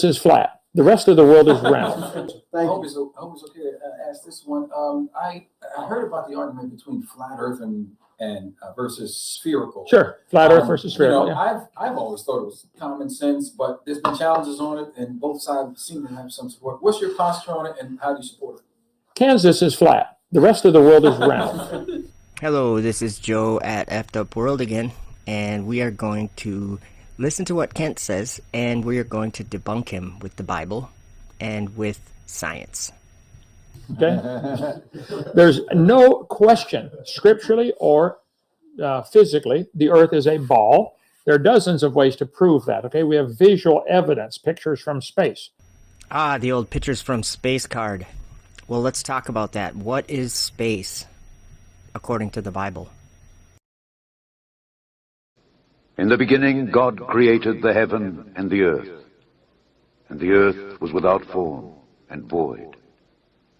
is flat. The rest of the world is round. I hope it's okay to ask this one. I heard about the argument between flat Earth and versus spherical. Sure, flat Earth versus spherical. I've always thought it was common sense, but there's been challenges on it, and both sides seem to have some support. What's your posture on it, and how do you support it? Kansas is flat. The rest of the world is round. Hello, this is Joe at Effed Up World again, and we are going to listen to what Kent says, and we are going to debunk him with the Bible and with science. Okay? There's no question, scripturally or physically, the earth is a ball. There are dozens of ways to prove that. Okay, we have visual evidence, pictures from space. Ah, the old pictures from space card. Well, let's talk about that. What is space, according to the Bible? In the beginning, God created the heaven and the earth was without form and void,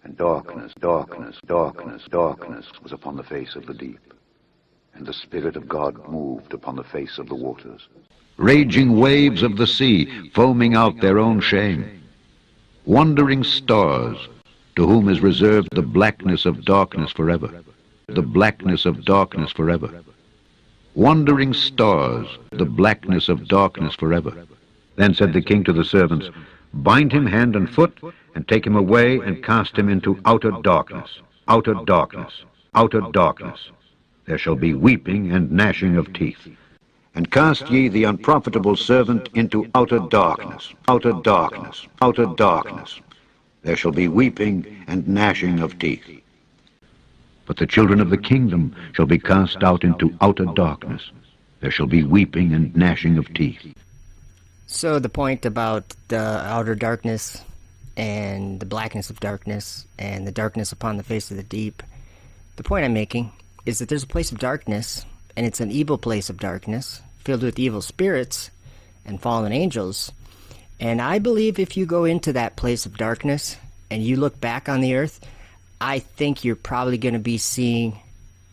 and darkness was upon the face of the deep, and the Spirit of God moved upon the face of the waters. Raging waves of the sea, foaming out their own shame. Wandering stars, to whom is reserved the blackness of darkness forever. The blackness of darkness forever. Wandering stars, the blackness of darkness forever. Then said the king to the servants, bind him hand and foot, and take him away, and cast him into outer darkness, outer darkness, outer darkness. There shall be weeping and gnashing of teeth. And cast ye the unprofitable servant into outer darkness, outer darkness, outer darkness. There shall be weeping and gnashing of teeth. But the children of the kingdom shall be cast out into outer darkness. There shall be weeping and gnashing of teeth. So the point about the outer darkness and the blackness of darkness and the darkness upon the face of the deep, the point I'm making is that there's a place of darkness, and it's an evil place of darkness, filled with evil spirits and fallen angels. And I believe if you go into that place of darkness and you look back on the earth, I think you're probably going to be seeing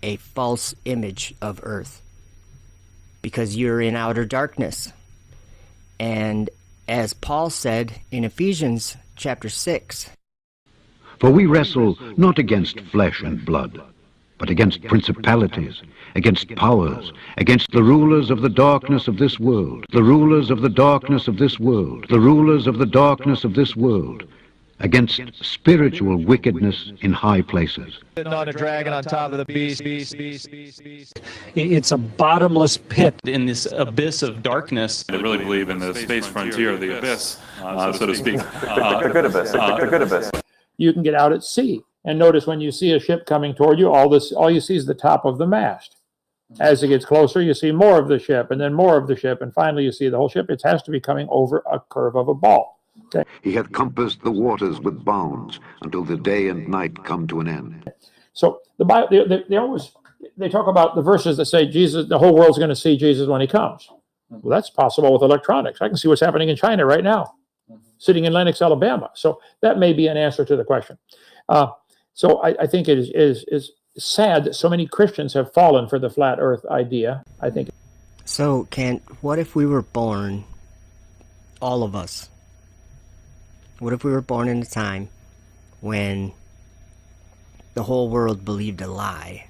a false image of earth, because you're in outer darkness. And as Paul said in Ephesians chapter 6, For we wrestle not against flesh and blood, but against principalities, against powers, against the rulers of the darkness of this world, the rulers of the darkness of this world, the rulers of the darkness of this world, against spiritual wickedness in high places. On a dragon on top of the beast. It's a bottomless pit. In this abyss of darkness. I really believe in the space frontier of the abyss, so to speak. The good abyss. The good abyss. You can get out at sea. And notice when you see a ship coming toward you, all you see is the top of the mast. As it gets closer, you see more of the ship, and then more of the ship, and finally you see the whole ship. It has to be coming over a curve of a ball. Okay. He hath compassed the waters with bounds until the day and night come to an end. So the Bible, they talk about the verses that say Jesus, the whole world's going to see Jesus when he comes. Well, that's possible with electronics. I can see what's happening in China right now, sitting in Lenox, Alabama. So that may be an answer to the question. So I think it is sad that so many Christians have fallen for the flat earth idea, I think. So, Kent, what if we were born, all of us, what if we were born in a time when the whole world believed a lie?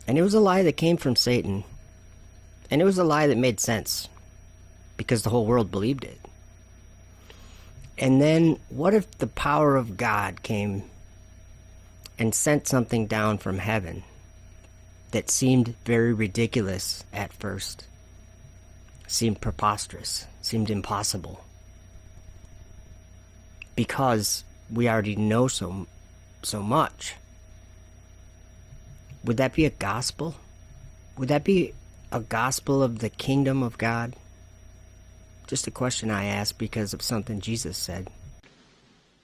And it was a lie that came from Satan. And it was a lie that made sense, because the whole world believed it. And then, what if the power of God came and sent something down from heaven that seemed very ridiculous at first, seemed preposterous, seemed impossible, because we already know so much? Would that be a gospel? Would that be a gospel of the kingdom of God? Just a question I ask because of something Jesus said.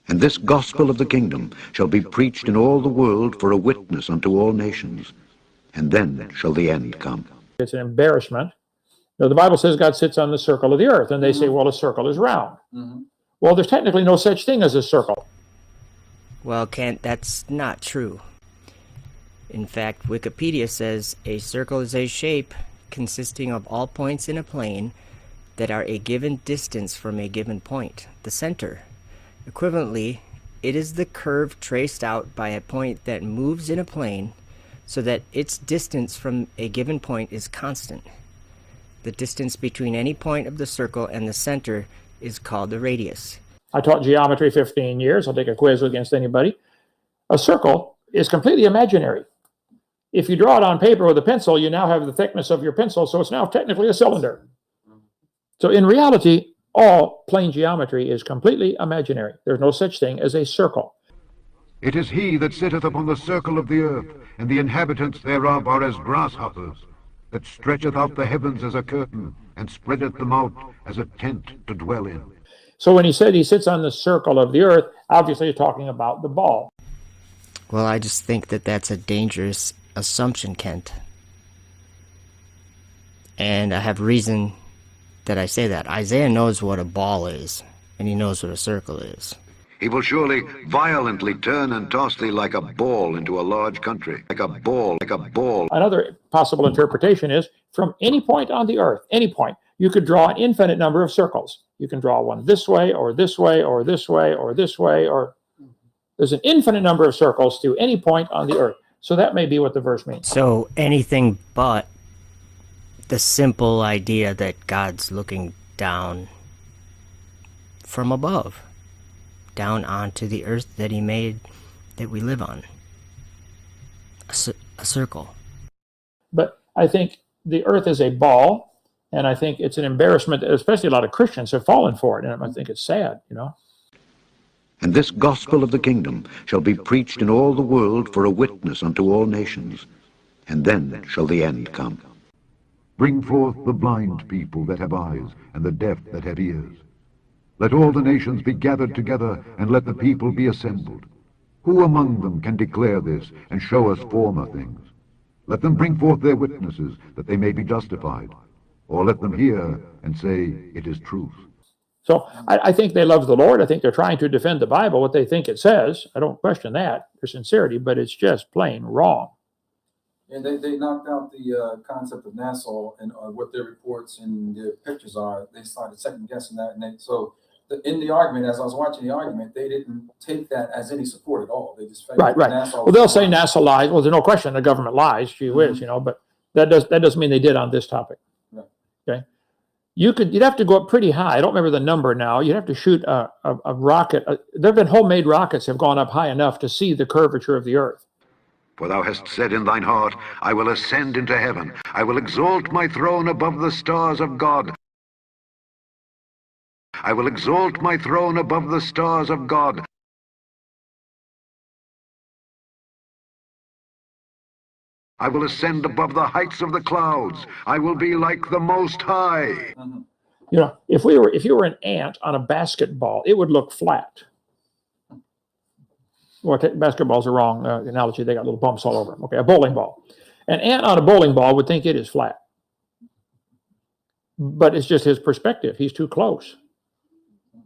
And this gospel of the kingdom shall be preached in all the world for a witness unto all nations, and then shall the end come. It's an embarrassment. Now, the Bible says God sits on the circle of the earth, and they say, well, a circle is round. Well, there's technically no such thing as a circle. Well, Kent, that's not true. In fact, Wikipedia says a circle is a shape consisting of all points in a plane that are a given distance from a given point, the center. Equivalently, it is the curve traced out by a point that moves in a plane so that its distance from a given point is constant. The distance between any point of the circle and the center is called the radius. I taught geometry 15 years. I'll take a quiz against anybody. A circle is completely imaginary. If you draw it on paper with a pencil, you now have the thickness of your pencil, so it's now technically a cylinder. So in reality, all plane geometry is completely imaginary. There's no such thing as a circle. It is he that sitteth upon the circle of the earth, and the inhabitants thereof are as grasshoppers, that stretcheth out the heavens as a curtain, and spreadeth them out as a tent to dwell in. So when he said he sits on the circle of the earth, obviously he's talking about the ball. Well, I just think that that's a dangerous assumption, Kent. And I have reason that I say that. Isaiah knows what a ball is, and he knows what a circle is. He will surely violently turn and toss thee like a ball into a large country. Like a ball, like a ball. Another possible interpretation is from any point on the earth, any point, you could draw an infinite number of circles. You can draw one this way, or this way, or this way, or this way, or there's an infinite number of circles to any point on the earth. So that may be what the verse means. So anything but the simple idea that God's looking down from above, down onto the earth that he made, that we live on. A circle. But I think the earth is a ball, and I think it's an embarrassment that especially a lot of Christians have fallen for it, and I think it's sad, you know. And this gospel of the kingdom shall be preached in all the world for a witness unto all nations, and then shall the end come. Bring forth the blind people that have eyes, and the deaf that have ears. Let all the nations be gathered together, and let the people be assembled. Who among them can declare this, and show us former things? Let them bring forth their witnesses, that they may be justified. Or let them hear, and say, it is truth. So I think they love the Lord. I think they're trying to defend the Bible, what they think it says. I don't question that, their sincerity, but it's just plain wrong. And they knocked out the concept of Nassau and what their reports and their pictures are. They started second guessing that. And in the argument, as I was watching the argument, they didn't take that as any support at all. They just right. Well, they'll say NASA lies. Well, there's no question the government lies. Gee whiz, you know, but that doesn't mean they did on this topic. Right. Okay. You'd have to go up pretty high. I don't remember the number now. You'd have to shoot a rocket. There have been homemade rockets have gone up high enough to see the curvature of the earth. For thou hast said in thine heart, I will ascend into heaven. I will exalt my throne above the stars of God. I will exalt my throne above the stars of God. I will ascend above the heights of the clouds. I will be like the Most High. You know, if you were an ant on a basketball, it would look flat. Well, basketball's a wrong analogy. They got little bumps all over them. Okay, a bowling ball. An ant on a bowling ball would think it is flat. But it's just his perspective. He's too close.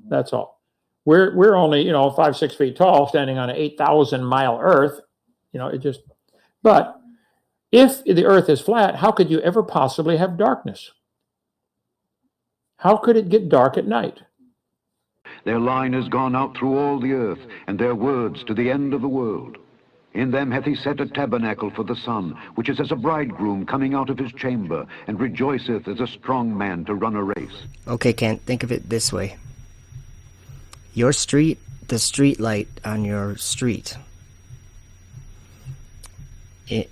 That's all. We're only, 5-6 feet tall, standing on an 8,000-mile Earth. But if the Earth is flat, how could you ever possibly have darkness? How could it get dark at night? Their line is gone out through all the earth, and their words to the end of the world. In them hath he set a tabernacle for the sun, which is as a bridegroom coming out of his chamber, and rejoiceth as a strong man to run a race. Okay, Kent, think of it this way. Your street, the street light on your street,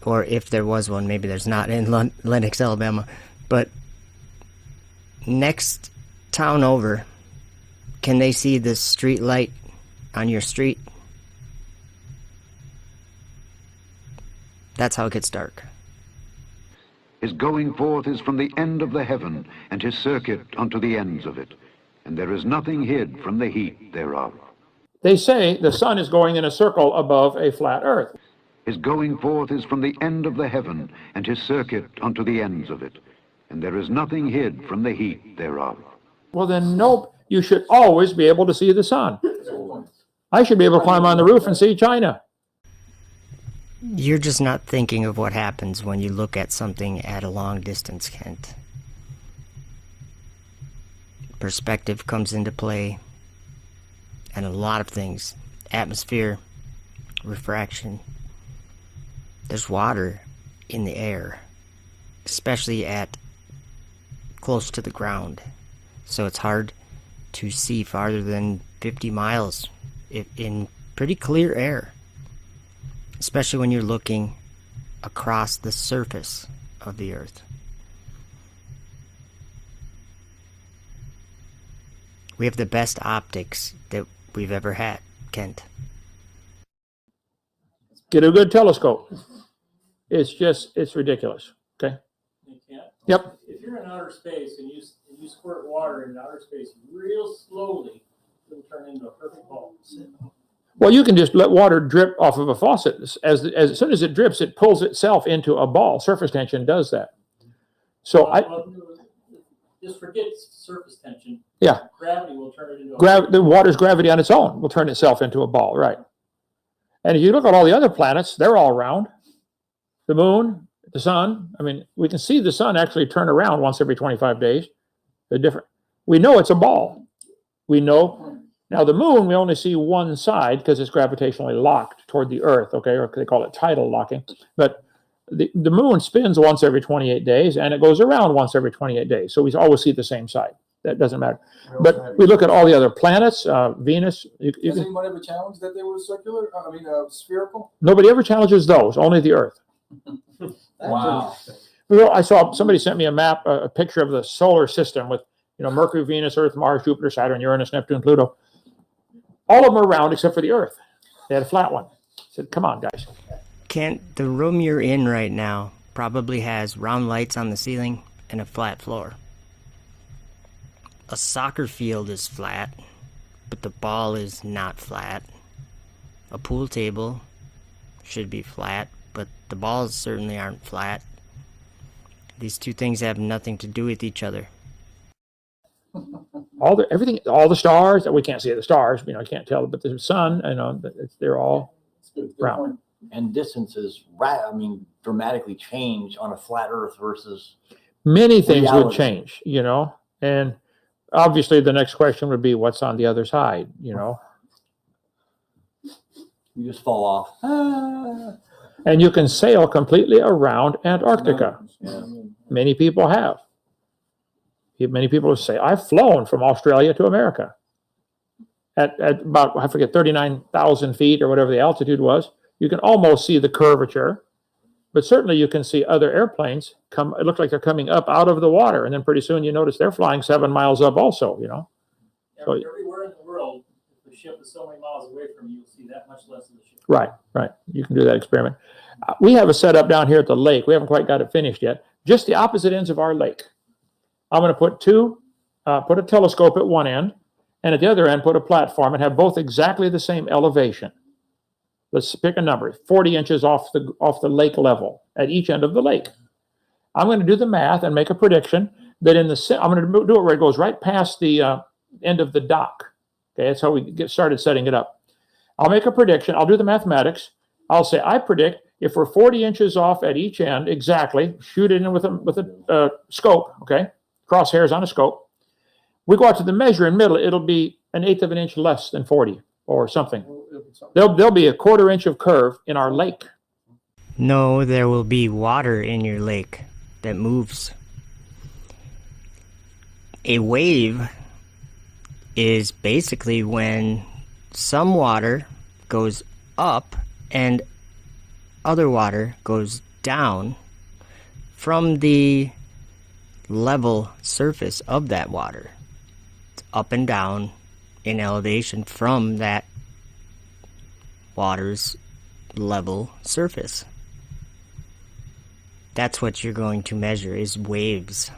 or if there was one, maybe there's not in Lenox, Alabama, but next town over, can they see the street light on your street? That's how it gets dark. His going forth is from the end of the heaven, and his circuit unto the ends of it. And there is nothing hid from the heat thereof. They say the sun is going in a circle above a flat earth. His going forth is from the end of the heaven, and his circuit unto the ends of it. And there is nothing hid from the heat thereof. Well, then, nope. You should always be able to see the sun. I should be able to climb on the roof and see China. You're just not thinking of what happens when you look at something at a long distance, Kent. Perspective comes into play, and a lot of things. Atmosphere, refraction. There's water in the air, especially at close to the ground. So it's hard to see farther than 50 miles in pretty clear air, especially when you're looking across the surface of the earth. We have the best optics that we've ever had, Kent. Get a good telescope. It's ridiculous. Okay. You can't. Yep. If you're in outer space and you squirt water into outer space real slowly, it'll turn into a perfect ball. Well, you can just let water drip off of a faucet. As soon as it drips, it pulls itself into a ball. Surface tension does that. So Just forget surface tension. Yeah. Gravity will turn it into the water's gravity on its own will turn itself into a ball, right? And if you look at all the other planets, they're all round. The moon, the sun. I mean, we can see the sun actually turn around once every 25 days. They're different. We know it's a ball. We know. Now, the moon, we only see one side because it's gravitationally locked toward the Earth, okay? Or they call it tidal locking. But the moon spins once every 28 days, and it goes around once every 28 days. So we always see the same side. That doesn't matter. But we look at all the other planets, Venus. Has anyone ever challenged that they were circular? Spherical? Nobody ever challenges those, only the Earth. Wow. I saw somebody sent me a map, a picture of the solar system with, Mercury, Venus, Earth, Mars, Jupiter, Saturn, Uranus, Neptune, Pluto. All of them are round except for the Earth. They had a flat one. I said, come on, guys. Kent, the room you're in right now probably has round lights on the ceiling and a flat floor. A soccer field is flat, but the ball is not flat. A pool table should be flat, but the balls certainly aren't flat. These two things have nothing to do with each other. Everything, all the stars that we can't see the stars, I can't tell, but the sun, they're all round. And distances, dramatically change on a flat Earth versus many things reality. would change, and obviously the next question would be what's on the other side, You just fall off. And you can sail completely around Antarctica. Yeah. Many people have. Many people say, I've flown from Australia to America at about, I forget, 39,000 feet or whatever the altitude was. You can almost see the curvature, but certainly you can see other airplanes come. It looks like they're coming up out of the water, and then pretty soon you notice they're flying 7 miles up also, So, everywhere in the world, if the ship is so many miles away from you, you'll see that much less of the ship. Right. You can do that experiment. We have a setup down here at the lake. We haven't quite got it finished yet. Just the opposite ends of our lake. I'm going to put a telescope at one end, and at the other end put a platform and have both exactly the same elevation. Let's pick a number, 40 inches off the lake level at each end of the lake. I'm going to do the math and make a prediction that I'm going to do it where it goes right past the end of the dock. Okay, that's how we get started setting it up. I'll make a prediction. I'll do the mathematics. I'll say I predict if we're 40 inches off at each end exactly, shoot it in with a scope. Okay, crosshairs on a scope. We go out to the measure in middle. It'll be 1/8 of an inch less than 40 or something. There'll be a 1/4 inch of curve in our lake. No, there will be water in your lake that moves. A wave is basically when some water goes up and other water goes down from the level surface of that water. It's up and down in elevation from that water's level surface. That's what you're going to measure is waves.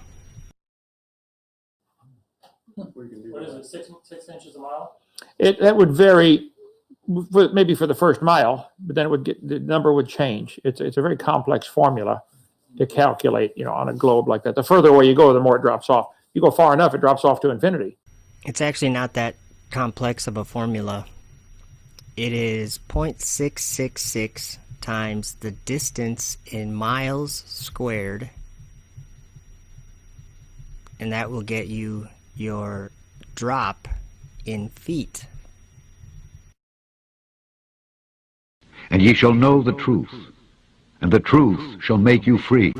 What is it, 6 inches a mile? That would vary, maybe for the first mile, but then the number would change. It's a very complex formula to calculate, on a globe like that. The further away you go, the more it drops off. You go far enough, it drops off to infinity. It's actually not that complex of a formula. It is 0.666 times the distance in miles squared, and that will get you your drop in feet. And ye shall know the truth, and the truth shall make you free.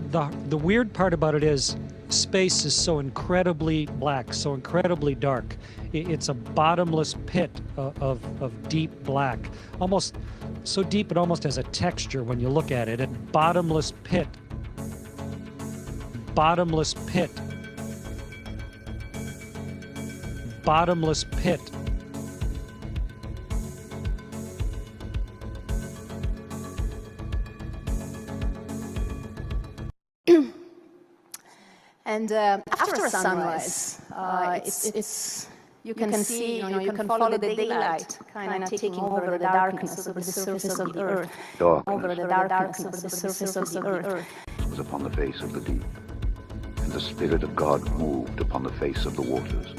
The weird part about it is space is so incredibly black, so incredibly dark. It's a bottomless pit of deep black, almost so deep it almost has a texture when you look at it. A bottomless pit. Bottomless pit. Bottomless pit. And after sunrise, it's you can see, you can follow the daylight kind of taking over the darkness of the surface of the earth. Over the darkness of the surface of the earth. Was upon the face of the deep, and the Spirit of God moved upon the face of the waters.